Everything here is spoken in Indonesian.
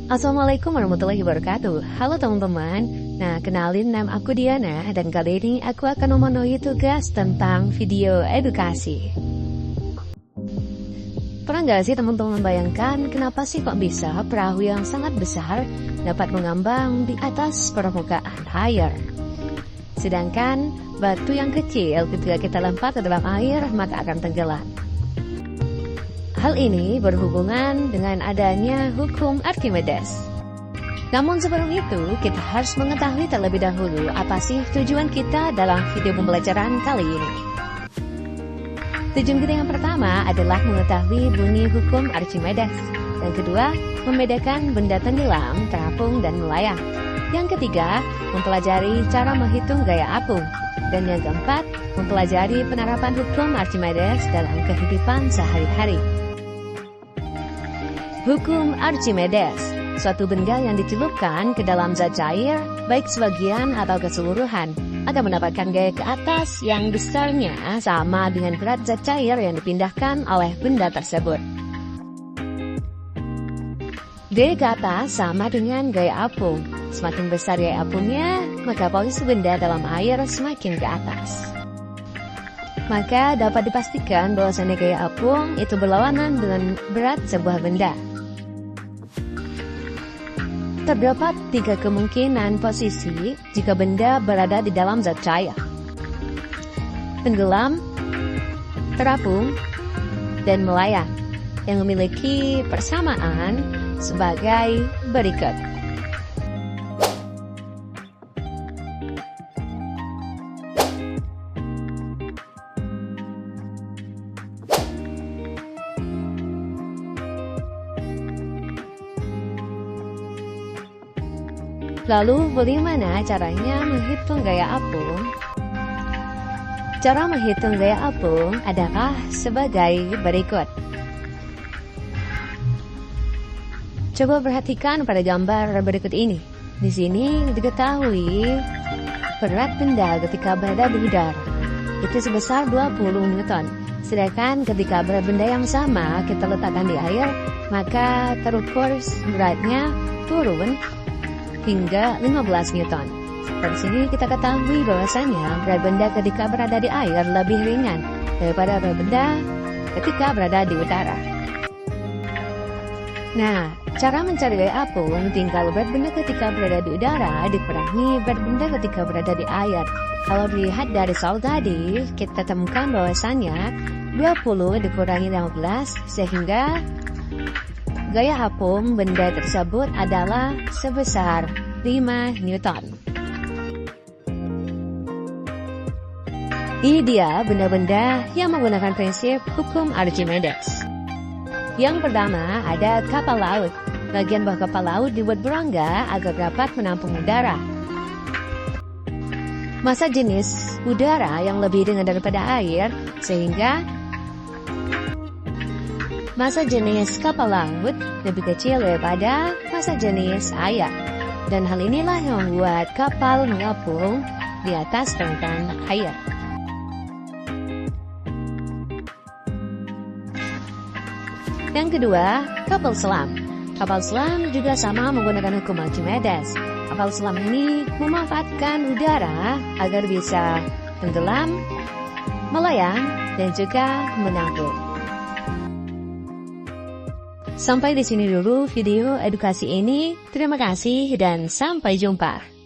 Assalamualaikum warahmatullahi wabarakatuh. Halo teman-teman. Nah, kenalin, nama aku Diana dan kali ini aku akan memenuhi tugas tentang video edukasi. Pernah nggak sih teman-teman bayangkan kenapa sih kok bisa perahu yang sangat besar dapat mengambang di atas permukaan air? Sedangkan batu yang kecil ketika kita lempar ke dalam air maka akan tenggelam. Hal ini berhubungan dengan adanya hukum Archimedes. Namun sebelum itu, kita harus mengetahui terlebih dahulu apa sih tujuan kita dalam video pembelajaran kali ini. Tujuan kita yang pertama adalah mengetahui bunyi hukum Archimedes. Yang kedua, membedakan benda tenggelam, terapung, dan melayang. Yang ketiga, mempelajari cara menghitung gaya apung. Dan yang keempat, mempelajari penerapan hukum Archimedes dalam kehidupan sehari-hari. Hukum Archimedes, suatu benda yang dicelupkan ke dalam zat cair, baik sebagian atau keseluruhan, akan mendapatkan gaya ke atas yang besarnya sama dengan berat zat cair yang dipindahkan oleh benda tersebut. Gaya ke atas sama dengan gaya apung. Semakin besar gaya apungnya, maka posisi benda dalam air semakin ke atas. Maka dapat dipastikan bahwasannya gaya apung itu berlawanan dengan berat sebuah benda. Terdapat 3 kemungkinan posisi jika benda berada di dalam zat cair: tenggelam, terapung, dan melayang, yang memiliki persamaan sebagai berikut. Lalu, bagaimana caranya menghitung gaya apung? Cara menghitung gaya apung adalah sebagai berikut. Coba perhatikan pada gambar berikut ini. Di sini diketahui berat benda ketika berada di udara itu sebesar 20 Newton. Sedangkan ketika berat benda yang sama kita letakkan di air, maka terukur beratnya turun hingga 15 Newton. Dari sini kita ketahui bahwasannya berat benda ketika berada di air lebih ringan daripada berat benda ketika berada di udara. Nah, cara mencari gaya apung tinggal berat benda ketika berada di udara dikurangi berat benda ketika berada di air. Kalau dilihat dari soal tadi, kita temukan bahwasannya 20 dikurangi 15 sehingga gaya apung benda tersebut adalah sebesar 5 Newton. Ini dia benda-benda yang menggunakan prinsip hukum Archimedes. Yang pertama ada kapal laut. Bagian bawah kapal laut dibuat berongga agar dapat menampung udara. Massa jenis udara yang lebih ringan daripada air, sehingga massa jenis kapal laut lebih kecil daripada massa jenis air. Dan hal inilah yang membuat kapal mengapung di atas permukaan air. Yang kedua, kapal selam. Kapal selam juga sama menggunakan hukum Archimedes. Kapal selam ini memanfaatkan udara agar bisa tenggelam, melayang, dan juga menampung. Sampai di sini dulu video edukasi ini. Terima kasih dan sampai jumpa.